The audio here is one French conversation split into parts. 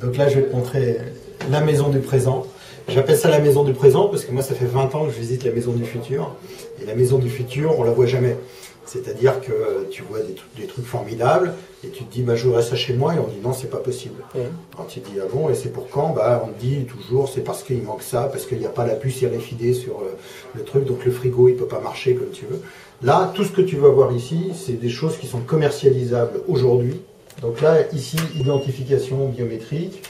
Donc là, je vais te montrer la maison du présent. J'appelle ça la maison du présent parce que moi, ça fait 20 ans que je visite la maison du futur. Et la maison du futur, on la voit jamais. C'est-à-dire que tu vois des trucs formidables et tu te dis, bah, je voudrais ça chez moi, et on dit non, c'est pas possible. Quand tu dis, ah bon, et c'est pour quand? Bah, on te dit toujours, c'est parce qu'il manque ça, parce qu'il n'y a pas la puce RFID sur le truc, donc le frigo, il peut pas marcher comme tu veux. Là, tout ce que tu vas voir ici, c'est des choses qui sont commercialisables aujourd'hui. Donc là, ici, identification biométrique.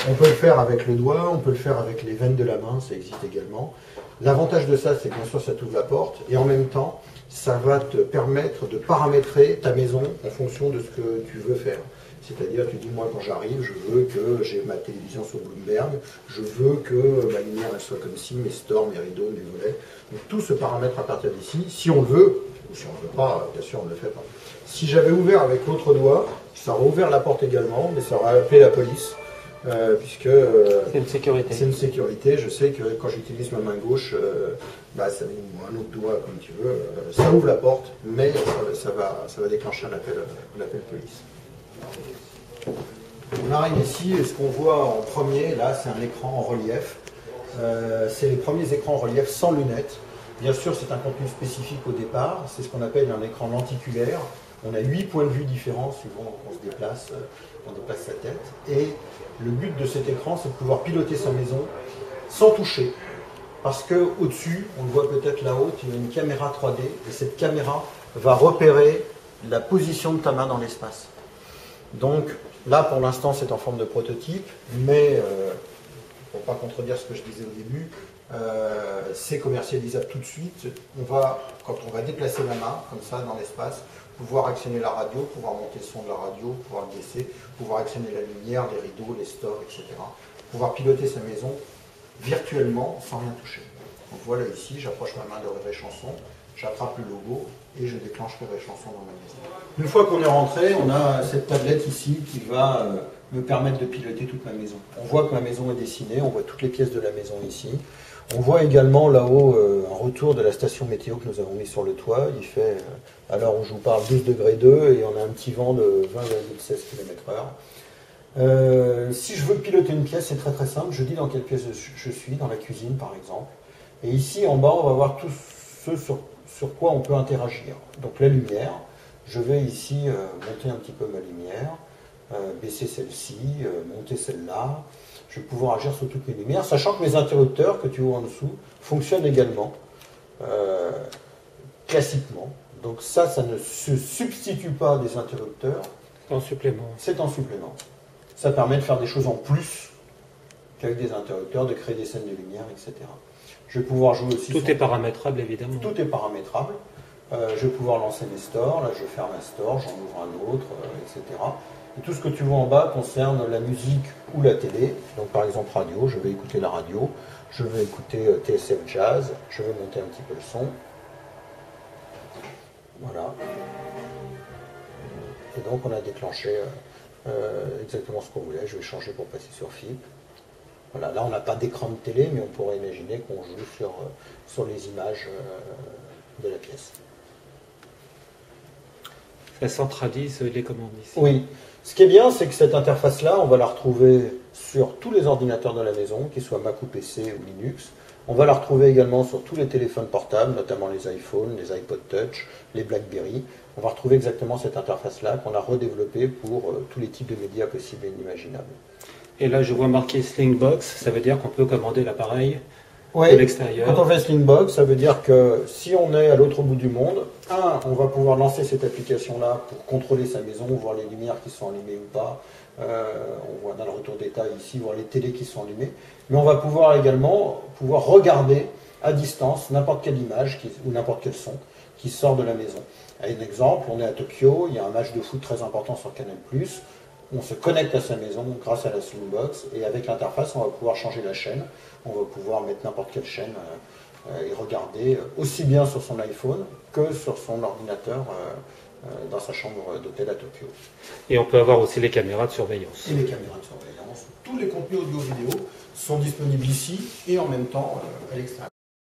On peut le faire avec le doigt, on peut le faire avec les veines de la main, ça existe également. L'avantage de ça, c'est que bien sûr, ça t'ouvre la porte, et en même temps, ça va te permettre de paramétrer ta maison en fonction de ce que tu veux faire. C'est-à-dire, tu dis, moi, quand j'arrive, je veux que j'ai ma télévision sur Bloomberg, je veux que ma lumière, elle soit comme ci, mes stores, mes rideaux, mes volets. Donc, tout se paramètre à partir d'ici, si on le veut, ou si on ne le veut pas, bien sûr, on ne le fait pas. Si j'avais ouvert avec l'autre doigt, ça aurait ouvert la porte également, mais ça aurait appelé la police. Puisque c'est une sécurité. C'est une sécurité. Je sais que quand j'utilise ma main gauche, ou un autre doigt comme tu veux, ça ouvre la porte, mais ça va déclencher un appel police. On arrive ici et ce qu'on voit en premier, là, c'est un écran en relief. C'est les premiers écrans en relief sans lunettes. Bien sûr, c'est un contenu spécifique au départ. C'est ce qu'on appelle un écran lenticulaire. On a 8 points de vue différents suivant qu'on se déplace, on déplace sa tête. Et le but de cet écran, c'est de pouvoir piloter sa maison sans toucher. Parce qu'au-dessus, on le voit peut-être là-haut, il y a une caméra 3D. Et cette caméra va repérer la position de ta main dans l'espace. Donc là, pour l'instant, c'est en forme de prototype. Mais, pour ne pas contredire ce que je disais au début, c'est commercialisable tout de suite. Quand on va déplacer la main, comme ça, dans l'espace, pouvoir actionner la radio, pouvoir monter le son de la radio, pouvoir le baisser, pouvoir actionner la lumière, les rideaux, les stores, etc. Pouvoir piloter sa maison virtuellement sans rien toucher. Donc voilà ici, j'approche ma main de Réveil Chanson, j'attrape le logo et je déclenche Réveil Chanson dans ma maison. Une fois qu'on est rentré, on a cette tablette ici qui va me permettre de piloter toute ma maison. On voit que ma maison est dessinée, on voit toutes les pièces de la maison ici. On voit également là-haut un retour de la station météo que nous avons mis sur le toit. Il fait, à l'heure où je vous parle, 12 degrés 2 et on a un petit vent de 20,16 km/h. Si je veux piloter une pièce, c'est très très simple. Je dis dans quelle pièce je suis, dans la cuisine par exemple. Et ici en bas, on va voir tout ce sur quoi on peut interagir. Donc la lumière, je vais ici monter un petit peu ma lumière, baisser celle-ci, monter celle-là. Je vais pouvoir agir sur toutes mes lumières, sachant que mes interrupteurs que tu vois en dessous fonctionnent également classiquement. Donc ça ne se substitue pas à des interrupteurs. C'est en supplément. C'est en supplément. Ça permet de faire des choses en plus qu'avec des interrupteurs, de créer des scènes de lumière, etc. Je vais pouvoir jouer aussi... Tout est paramétrable, évidemment. Tout est paramétrable. Je vais pouvoir lancer mes stores. Là, je ferme un store, j'en ouvre un autre, etc. Et tout ce que tu vois en bas concerne la musique ou la télé. Donc par exemple radio, je vais écouter la radio, je vais écouter TSF Jazz, je vais monter un petit peu le son. Voilà. Et donc on a déclenché exactement ce qu'on voulait. Je vais changer pour passer sur FIP. Voilà, là on n'a pas d'écran de télé, mais on pourrait imaginer qu'on joue sur les images de la pièce. Ça centralise les commandes ici. Oui. Ce qui est bien, c'est que cette interface-là, on va la retrouver sur tous les ordinateurs de la maison, qu'ils soient Mac ou PC ou Linux. On va la retrouver également sur tous les téléphones portables, notamment les iPhones, les iPod Touch, les BlackBerry. On va retrouver exactement cette interface-là qu'on a redéveloppée pour tous les types de médias possibles et inimaginables. Et là, je vois marqué Slingbox, ça veut dire qu'on peut commander l'appareil oui, de l'extérieur. Quand on fait Slingbox, ça veut dire que si on est à l'autre bout du monde, on va pouvoir lancer cette application-là pour contrôler sa maison, voir les lumières qui sont allumées ou pas. On voit dans le retour d'état ici, voir les télés qui sont allumées. Mais on va pouvoir également regarder à distance n'importe quelle image ou n'importe quel son qui sort de la maison. Un exemple, on est à Tokyo, il y a un match de foot très important sur Canal+. On se connecte à sa maison grâce à la Slingbox et avec l'interface, on va pouvoir changer la chaîne. On va pouvoir mettre n'importe quelle chaîne et regarder aussi bien sur son iPhone que sur son ordinateur dans sa chambre d'hôtel à Tokyo. Et on peut avoir aussi les caméras de surveillance. Et les caméras de surveillance. Tous les contenus audio-vidéo sont disponibles ici et en même temps à l'extérieur.